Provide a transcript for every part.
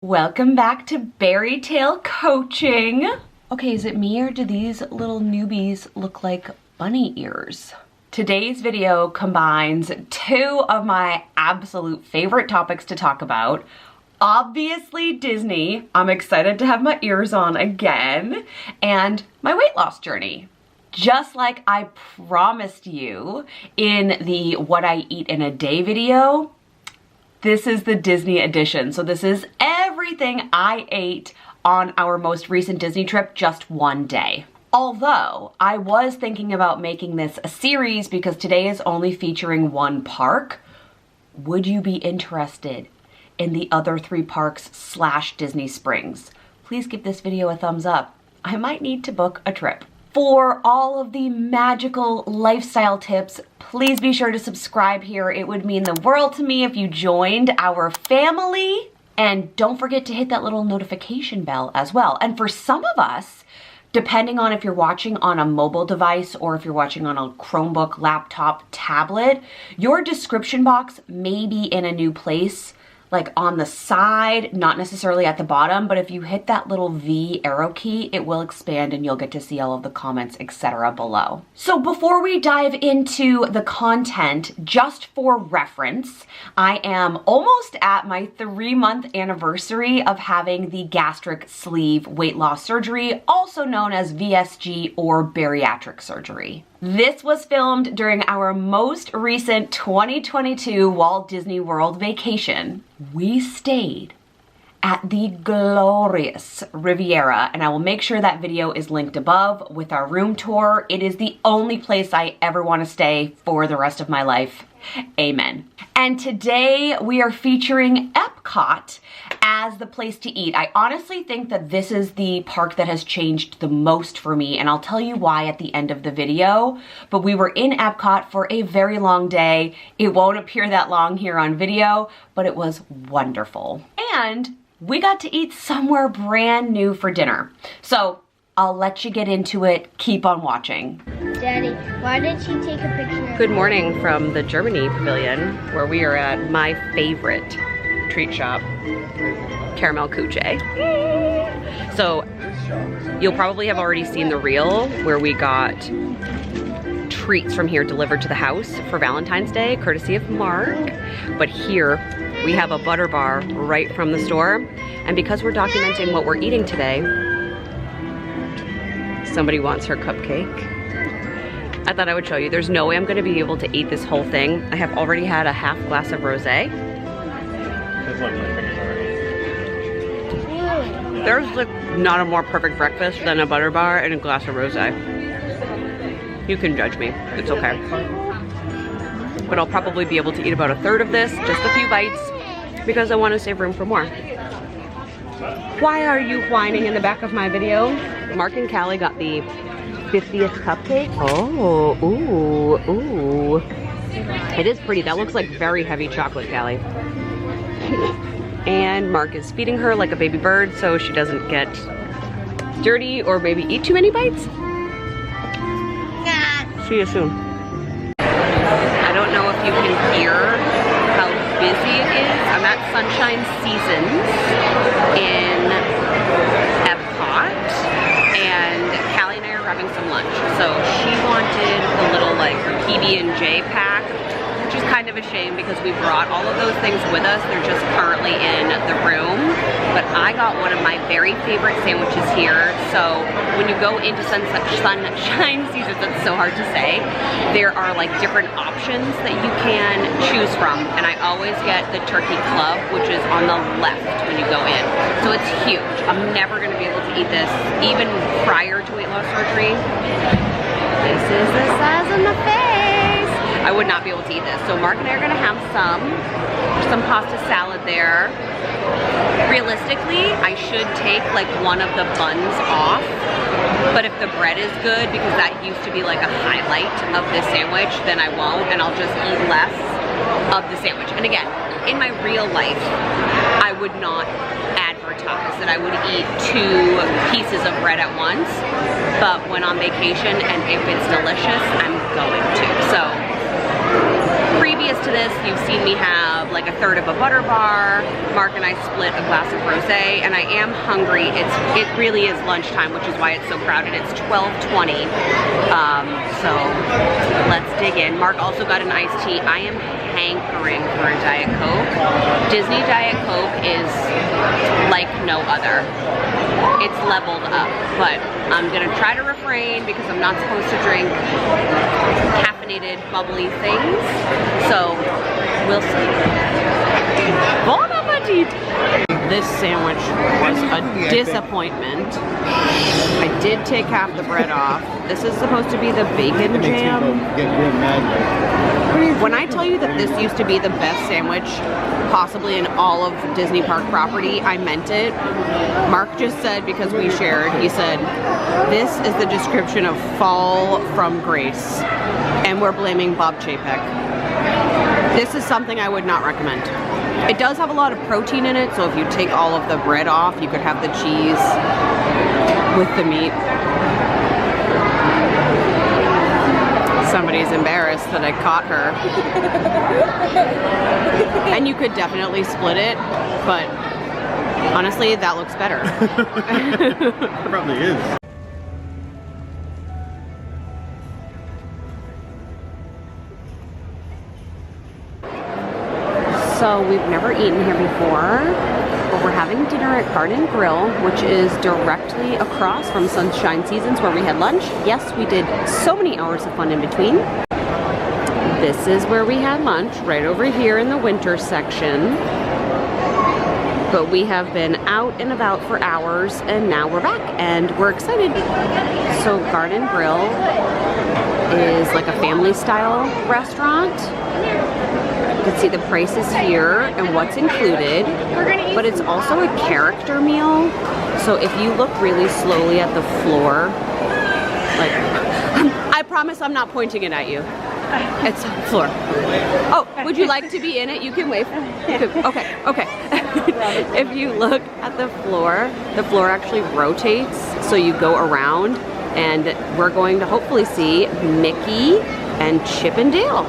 Welcome back to BariTale coaching. Okay, is it me or do these little newbies look like bunny ears? Today's video combines two of my absolute favorite topics to talk about. Obviously Disney, I'm excited to have my ears on again, and my weight loss journey. Just like I promised you in the What I Eat in a Day video, this is the Disney edition. So this is everything I ate on our most recent Disney trip, just one day. Although I was thinking about making this a series because today is only featuring one park. Would you be interested in the other three parks / Disney Springs? Please give this video a thumbs up. I might need to book a trip. For all of the magical lifestyle tips, please be sure to subscribe here. It would mean the world to me if you joined our family. And don't forget to hit that little notification bell as well. And for some of us, depending on if you're watching on a mobile device or if you're watching on a Chromebook, laptop, tablet, your description box may be in a new place, like on the side, not necessarily at the bottom, but if you hit that little V arrow key, it will expand and you'll get to see all of the comments, etc. below. So before we dive into the content, just for reference, I am almost at my 3-month anniversary of having the gastric sleeve weight loss surgery, also known as VSG or bariatric surgery. This was filmed during our most recent 2022 Walt Disney World vacation. We stayed at the glorious Riviera, and I will make sure that video is linked above with our room tour. It is the only place I ever want to stay for the rest of my life. Amen. And today we are featuring EPCOT as the place to eat. I honestly think that this is the park that has changed the most for me, and I'll tell you why at the end of the video. But we were in EPCOT for a very long day. It won't appear that long here on video, but it was wonderful. And we got to eat somewhere brand new for dinner. So I'll let you get into it. Keep on watching. Daddy, why did she take a picture? Good morning from the Germany pavilion, where we are at my favorite treat shop, Caramel Kuche. So you'll probably have already seen the reel where we got treats from here delivered to the house for Valentine's Day, courtesy of Mark. But here we have a butter bar right from the store. And because we're documenting what we're eating today, somebody wants her cupcake. I thought I would show you. There's no way I'm gonna be able to eat this whole thing. I have already had a half glass of rosé. There's like not a more perfect breakfast than a butter bar and a glass of rosé. You can judge me, it's okay. But I'll probably be able to eat about a third of this, just a few bites, because I want to save room for more. Why are you whining in the back of my video? Mark and Callie got the 50th cupcake. Oh, ooh, ooh. It is pretty. That looks like very heavy chocolate, Callie. And Mark is feeding her like a baby bird so she doesn't get dirty or maybe eat too many bites. See you soon. I don't know if you can hear how busy it is. I'm at Sunshine Seasons in Epcot, and Callie and I are having some lunch. So she wanted the little like PB&J pack, which is kind of a shame because we brought all of those things with us. They're just currently in the room. But I got one of my very favorite sandwiches here. So when you go into Sunshine Seasons, that's so hard to say, there are like different options that you can choose from. And I always get the turkey club, which is on the left when you go in. So it's huge. I'm never gonna be able to eat this, even prior to weight loss surgery. This is the size of my face. I would not be able to eat this. So Mark and I are gonna have some pasta salad there. Realistically, I should take like one of the buns off, but if the bread is good, because that used to be like a highlight of this sandwich, then I won't, and I'll just eat less of the sandwich. And again, in my real life, I would not advertise that I would eat 2 pieces of bread at once, but when on vacation and if it's delicious, I'm going to. So previous previous to this, you've seen me have like a third of a butter bar. Mark and I split a glass of rosé, and I am hungry. It really is lunchtime, which is why it's so crowded. It's 12:20. So let's dig in. Mark also got an iced tea. I am hankering for a Diet Coke. Disney Diet Coke is like no other. It's leveled up, but I'm gonna try to refrain because I'm not supposed to drink caffeinated, bubbly things. So we'll see. Bon appetit! This sandwich was a disappointment. I did take half the bread off. This is supposed to be the bacon jam. When I tell you that this used to be the best sandwich possibly in all of Disney Park property, I meant it. Mark just said, because we shared, he said, this is the description of fall from grace. And we're blaming Bob Chapek. This is something I would not recommend. It does have a lot of protein in it, so if you take all of the bread off, you could have the cheese with the meat. Somebody's embarrassed that I caught her. And you could definitely split it, but honestly, that looks better. It probably is. So we've never eaten here before, but we're having dinner at Garden Grill, which is directly across from Sunshine Seasons where we had lunch. Yes, we did so many hours of fun in between. This is where we had lunch, right over here in the winter section. But we have been out and about for hours, and now we're back, and we're excited. So Garden Grill is like a family-style restaurant. You can see the prices here and what's included, but it's also a character meal. So if you look really slowly at the floor, like, I promise I'm not pointing it at you. It's on the floor. Oh, would you like to be in it? You can wave. Okay, okay. If you look at the floor actually rotates, so you go around, and we're going to hopefully see Mickey and Chip and Dale.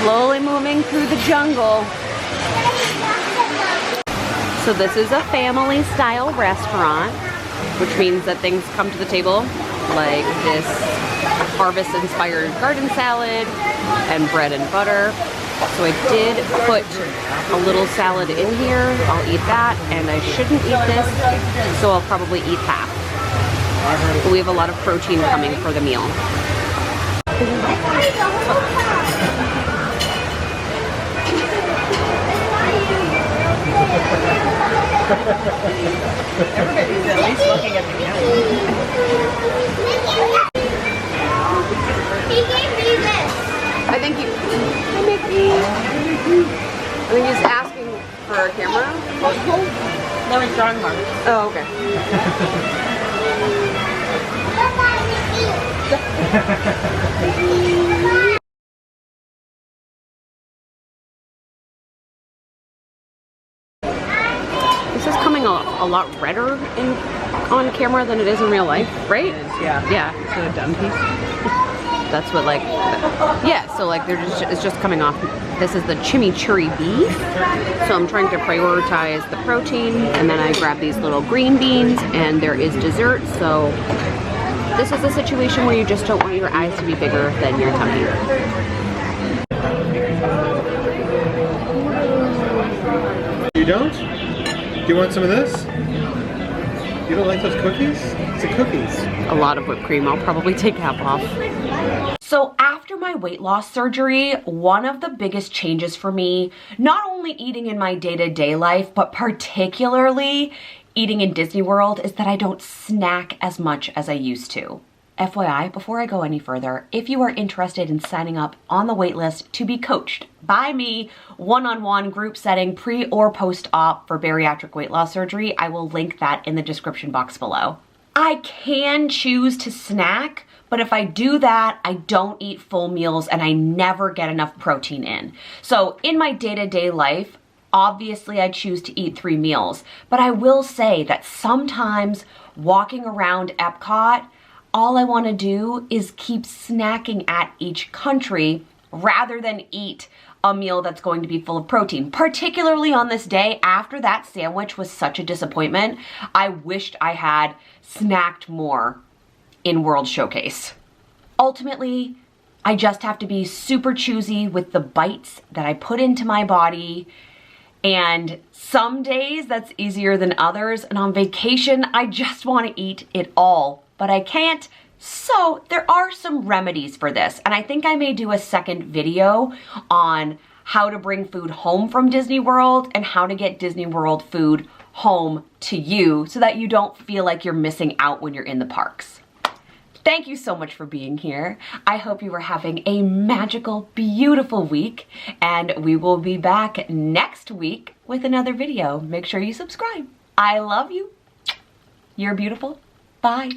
Slowly moving through the jungle. So this is a family style restaurant, which means that things come to the table like this harvest inspired garden salad and bread and butter. So I did put a little salad in here. I'll eat that, and I shouldn't eat this, so I'll probably eat half. But we have a lot of protein coming for the meal. Everybody's at least looking at the camera. He gave me this. I think you... Hi, Mickey. I think he's asking for a camera. No, he's drawing Mark. Oh, okay. This is coming a lot redder on camera than it is in real life, right? Yeah. Yeah. So a done piece. That's what, like, yeah, so like it's just coming off. This is the chimichurri beef. So I'm trying to prioritize the protein, and then I grab these little green beans, and there is dessert. So this is a situation where you just don't want your eyes to be bigger than your tummy. You don't? Do you want some of this? You don't like those cookies? It's the cookies. A lot of whipped cream. I'll probably take half off. So after my weight loss surgery, one of the biggest changes for me, not only eating in my day-to-day life, but particularly eating in Disney World, is that I don't snack as much as I used to. FYI, before I go any further, if you are interested in signing up on the waitlist to be coached by me, one-on-one group setting, pre or post-op for bariatric weight loss surgery, I will link that in the description box below. I can choose to snack, but if I do that, I don't eat full meals and I never get enough protein in. So in my day-to-day life, Obviously, I choose to eat 3 meals, but I will say that sometimes walking around EPCOT, all I want to do is keep snacking at each country rather than eat a meal that's going to be full of protein. Particularly on this day, after that sandwich was such a disappointment, I wished I had snacked more in World Showcase. Ultimately, I just have to be super choosy with the bites that I put into my body. And some days that's easier than others. And on vacation, I just want to eat it all, but I can't. So there are some remedies for this. And I think I may do a second video on how to bring food home from Disney World and how to get Disney World food home to you so that you don't feel like you're missing out when you're in the parks. Thank you so much for being here. I hope you are having a magical, beautiful week, and we will be back next week with another video. Make sure you subscribe. I love you. You're beautiful. Bye.